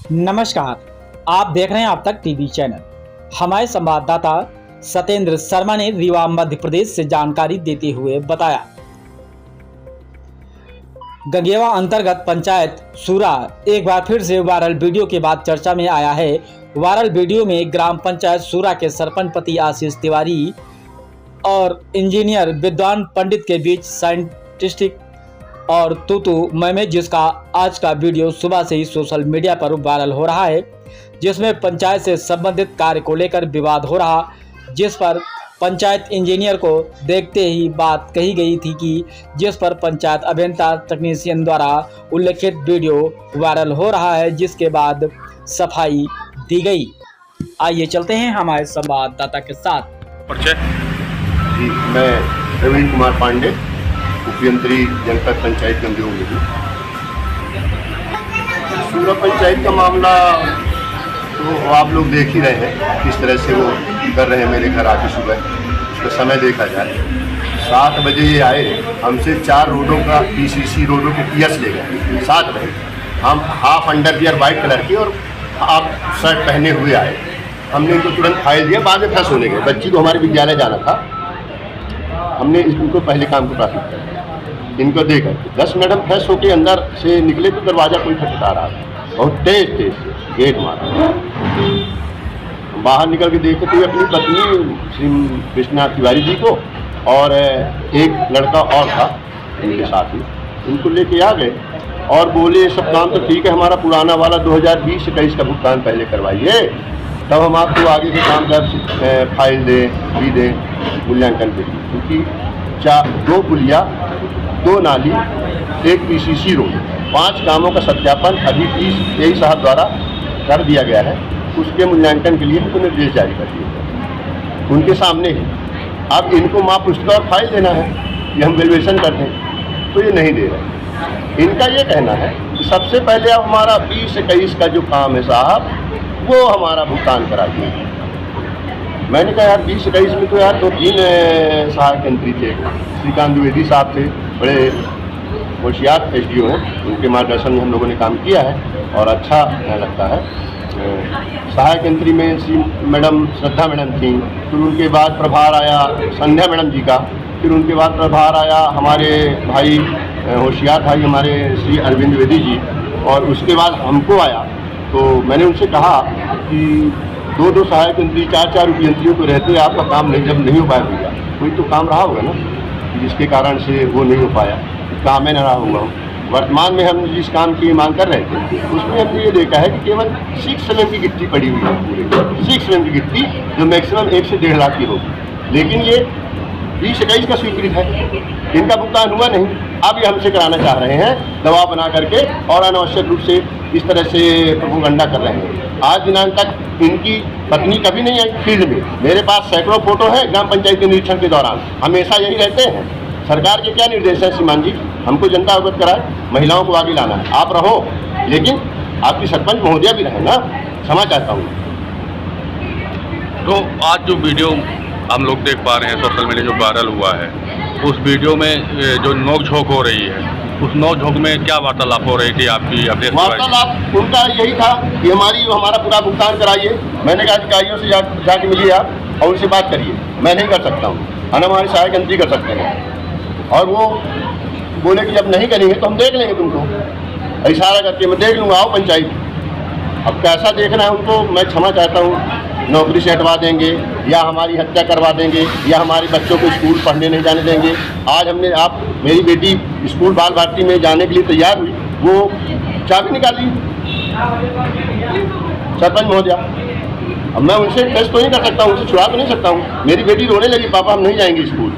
नमस्कार, आप देख रहे हैं अब तक टीवी चैनल। हमारे संवाददाता सत्येंद्र शर्मा ने रीवा मध्य प्रदेश से जानकारी देते हुए बताया, गंगेवा अंतर्गत पंचायत सूरा एक बार फिर से वायरल वीडियो के बाद चर्चा में आया है। वायरल वीडियो में ग्राम पंचायत सूरा के सरपंच पति आशीष तिवारी और इंजीनियर विद्वान पंडित के बीच साइंटिस्टिक और तू मैं जिसका आज का वीडियो सुबह से ही सोशल मीडिया पर वायरल हो रहा है, जिसमें पंचायत से संबंधित कार्य को लेकर विवाद हो रहा, जिस पर पंचायत इंजीनियर को देखते ही बात कही गई थी कि जिस पर पंचायत अभियंता टेक्नीशियन द्वारा उल्लेखित वीडियो वायरल हो रहा है, जिसके बाद सफाई दी गई। आइए चलते हैं हमारे संवाददाता के साथ। जी, मैं प्रवीण कुमार पांडे, उपयंत्री जनपद पंचायत गंगेवा में हूँ। सूरा पंचायत का मामला तो आप लोग देख ही रहे हैं, किस तरह से वो कर रहे हैं। मेरे घर आके सुबह उसका समय देखा जाए 7 बजे ये आए, हमसे 4 रोडों का PCC रोडों के पीएस ले गए। 7 बजे हम हाफ अंडरवियर वाइट कलर की और हाफ शर्ट पहने हुए आए। हमने इनको तुरंत फाइल दिया, बाद में फ्रेश होने गए। बच्ची को हमारे विद्यालय जाना था, हमने इनको पहले काम को प्राथमिकता दी। इनको देकर 10 मिनट हम फ्रेश होकर अंदर से निकले तो दरवाज़ा कोई खटखटा रहा था, बहुत तेज गेट मारा। बाहर निकल के देखे तो अपनी पत्नी श्री विश्वनाथ तिवारी जी को और एक लड़का और था इनके साथ ही, इनको लेके आ गए और बोले सब काम तो ठीक है, हमारा पुराना वाला 2020-21 का भुगतान पहले करवाइए, तब हम आपको आगे के काम का फाइल दें, भी दें मूल्यांकन के लिए। क्योंकि 2 पुलिया, 2 नाली, 1 PCC रोड, 5 कामों का सत्यापन अभी 23 साहब द्वारा कर दिया गया है। उसके मूल्यांकन के लिए हमको निर्देश जारी कर दिए गए उनके सामने ही। अब इनको माप पुस्तक और फाइल देना है, ये हम वैल्यूएशन कर दें तो ये नहीं दे रहे। इनका ये कहना है कि सबसे पहले अब हमारा 20-21 का जो काम है साहब, वो हमारा भुगतान कराइए। मैंने कहा यार 20-21 में तो यार 2-3 सहायक यंत्री थे, श्रीकांत द्विवेदी साहब थे, बड़े होशियार SDO हैं, उनके मार्गदर्शन में हम लोगों ने काम किया है और अच्छा लगता है। सहायक यंत्री में श्री मैडम श्रद्धा मैडम थी, फिर उनके बाद प्रभार आया संध्या मैडम जी का, फिर उनके बाद प्रभार आया हमारे भाई होशियार भाई हमारे श्री अरविंद द्विवेदी जी, और उसके बाद हमको आया। तो मैंने उनसे कहा कि 2-2 सहायक यंत्री, 4-4 उपयंत्रियों को रहते आपका काम नहीं, जब नहीं हो पाया भैया, कोई तो काम रहा होगा ना जिसके कारण से वो नहीं हो पाया, काम में न रहा होगा। वर्तमान में हम जिस काम की मांग कर रहे थे उसमें हमने ये देखा है कि केवल 6 mm की गिट्टी पड़ी हुई है, पूरे 6 mm की गिट्टी जो मैक्सिमम 1 से 1.5 लाख की होगी, लेकिन ये 20-21 का स्वीकृत है, इनका भुगतान हुआ नहीं। अब ये हमसे कराना चाह रहे हैं दबाव बना करके और अनावश्यक रूप से इस तरह से प्रोपेगेंडा कर रहे हैं। आज दिनांक तक इनकी पत्नी कभी नहीं आई फील्ड में। मेरे पास सैकड़ों फोटो है ग्राम पंचायत के निरीक्षण के दौरान, हमेशा यही रहते हैं। सरकार के क्या निर्देश है श्रीमान जी, हमको जनता अवगत कराए, महिलाओं को आगे लाना है। आप रहो, लेकिन आपकी सरपंच महोदया भी रहे ना, क्षमा चाहता हूँ। तो आज जो वीडियो हम लोग देख पा रहे हैं सोशल मीडिया जो वायरल हुआ है, उस वीडियो में जो नोक-झोंक हो रही है, उस नोक-झोंक में क्या वार्तालाप हो रही थी आपकी? वार्तालाप उनका यही था कि हमारा पूरा भुगतान कराइए। मैंने कहा अधिकारियों से जाके मिलिए आप और उनसे बात करिए, मैं नहीं कर सकता हूँ, हमारे सहायक यंत्री कर सकते हैं। और वो बोले कि जब नहीं करेंगे तो हम देख लेंगे तुमको, इशारा करके मैं देख लूँगा, आओ पंचायत। अब कैसा देखना है उनको, मैं क्षमा चाहता हूँ। नौकरी से हटवा देंगे या हमारी हत्या करवा देंगे या हमारे बच्चों को स्कूल पढ़ने नहीं जाने देंगे। आज मेरी बेटी स्कूल बाल भारती में जाने के लिए तैयार हुई, वो चाबी निकाली सरपंच महोदया। अब मैं उनसे टेस्ट तो नहीं कर सकता हूँ, उनसे छुड़ा तो नहीं सकता हूँ। मेरी बेटी रोने लगी, पापा हम नहीं जाएंगे स्कूल।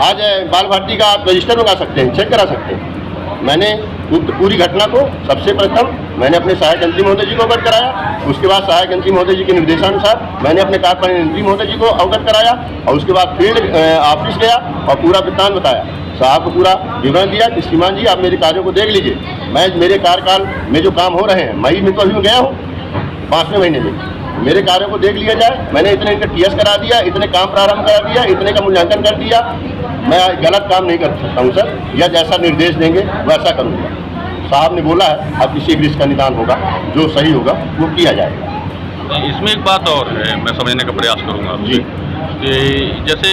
आज बाल भारती का आप रजिस्टर मंगा सकते हैं, चेक करा सकते हैं। मैंने पूरी घटना को सबसे प्रथम मैंने अपने सहायक यंत्री महोदय जी को अवगत कराया, उसके बाद सहायक यंत्री महोदय जी के निर्देशानुसार मैंने अपने कार्यपालन यंत्री महोदय जी को अवगत कराया, और उसके बाद फील्ड ऑफिस गया और पूरा वृत्तांत बताया। साहब को पूरा विवरण दिया कि श्रीमान जी आप मेरे कार्यों को देख लीजिए, मेरे कार्यकाल में जो काम हो रहे हैं, मई में तो अभी मैं गया हूँ, 5वें महीने में मेरे कार्यों को देख लिया जाए। मैंने इतने इनका TS करा दिया, इतने काम प्रारंभ करा दिया, इतने का मूल्यांकन कर दिया। मैं गलत काम नहीं कर सकता हूँ सर, या जैसा निर्देश देंगे वैसा करूँगा। साहब ने बोला है, अब इसी भी इसका निदान होगा, जो सही होगा वो किया जाएगा। इसमें एक बात और है, मैं समझने का प्रयास करूँगा जी। कि जैसे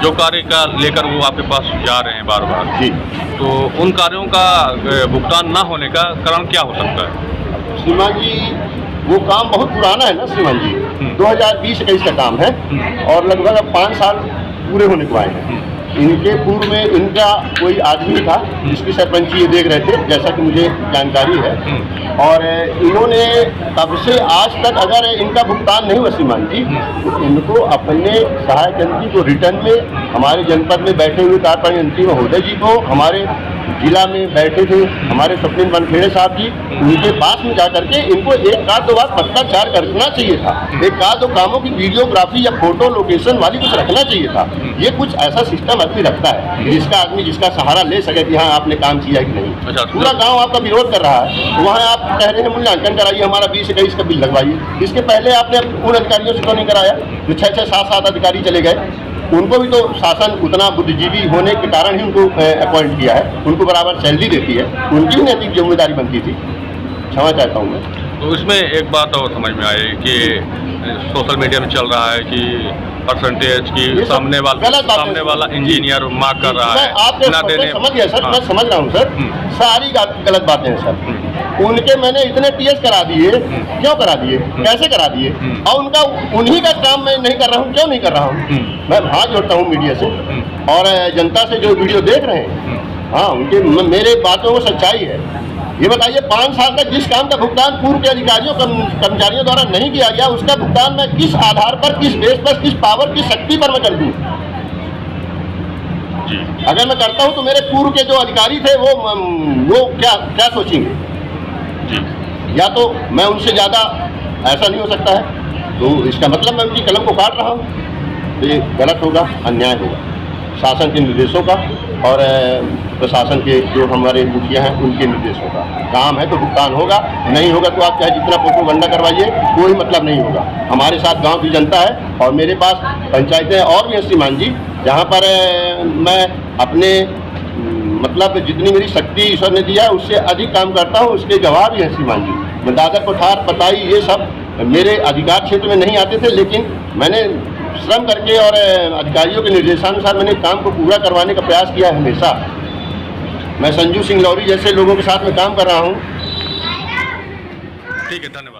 जो कार्य का लेकर वो आपके पास जा रहे हैं बार बार, जी, तो उन कार्यों का भुगतान ना होने का कारण क्या हो सकता है? श्रीमान जी वो काम बहुत पुराना है ना श्रीमान जी, 2020-21 का काम है और लगभग अब 5 साल पूरे होने को आए हैं। इनके पूर्व में इनका कोई आदमी था जिसकी सरपंची ये देख रहे थे, जैसा कि मुझे जानकारी है, और इन्होंने तब से आज तक अगर इनका भुगतान नहीं हुआ श्रीमान जी, तो इनको अपने सहायक यंत्री को रिटर्न में हमारे जनपद में बैठे हुए कार्यपालिक यंत्री महोदय जी को, हमारे जिला में बैठे थे हमारे स्वप्निल बनखेड़े साहब जी, उनके पास में जाकर के इनको एक आध दो बार पत्राचार करना चाहिए था, एक आध दो कामों की वीडियोग्राफी या फोटो लोकेशन वाली कुछ रखना चाहिए था। ये कुछ ऐसा सिस्टम आदमी रखता है जिसका आदमी जिसका सहारा ले सके कि हाँ आपने काम किया कि नहीं। अच्छा, पूरा गांव आपका विरोध कर रहा है, तो वहाँ आप कह रहे हैं मूल्यांकन कराइए, हमारा 20-21 का बिल लगवाइए। इसके पहले आपने उन अधिकारियों से क्यों नहीं कराया जो 6-6, 7-7 अधिकारी चले गए? उनको भी तो शासन उतना बुद्धिजीवी होने के कारण ही उनको अपॉइंट किया है, उनको बराबर सैलरी देती है, उनकी भी नैतिक जिम्मेदारी बनती थी। क्षमा चाहता हूँ मैं। तो इसमें एक बात और समझ में आई कि सोशल मीडिया में चल रहा है कि परसेंटेज की सामने वाला इंजीनियर मार्क कर रहा है, आपने ना देने। समझ गया सर, मैं समझ रहा हूँ सर, सारी गलत बातें हैं सर। उनके मैंने इतने टीएस करा दिए, क्यों करा दिए, कैसे करा दिए, और उनका उन्हीं का काम मैं नहीं कर रहा हूँ, क्यों नहीं कर रहा हूँ? मैं हाथ जोड़ता हूँ मीडिया से और जनता से जो वीडियो देख रहे हैं, हाँ उनके मेरे बातों में सच्चाई है। ये बताइए 5 साल तक जिस काम का भुगतान पूर्व के अधिकारियों कर्मचारियों द्वारा नहीं किया गया, उसका भुगतान मैं किस आधार पर, किस बेस पर, किस पावर, किस शक्ति पर मैं कर दूँ? अगर मैं करता हूँ तो मेरे पूर्व के जो अधिकारी थे वो क्या सोचेंगे? या तो मैं उनसे ज़्यादा, ऐसा नहीं हो सकता है, तो इसका मतलब मैं उनकी कलम को काट रहा हूँ, तो ये गलत होगा, अन्याय होगा। शासन के निर्देशों का और प्रशासन के जो हमारे मुखिया हैं उनके निर्देशों का काम है, तो भुगतान होगा। नहीं होगा तो आप चाहे जितना प्रोपेगेंडा करवाइए, कोई मतलब नहीं होगा। हमारे साथ गांव की जनता है और मेरे पास पंचायतें और भी हैं श्रीमान जी, जहां पर मैं अपने मतलब जितनी मेरी शक्ति ईश्वर ने दिया है उससे अधिक काम करता हूं, उसके गवाह भी हैं श्रीमान जी। मैं दादर कोठार पताई ये सब मेरे अधिकार क्षेत्र में नहीं आते थे, लेकिन मैंने श्रम करके और अधिकारियों के निर्देशानुसार मैंने काम को पूरा करवाने का प्रयास किया है हमेशा। मैं संजू सिंह लौरी जैसे लोगों के साथ में काम कर रहा हूँ। ठीक है, धन्यवाद।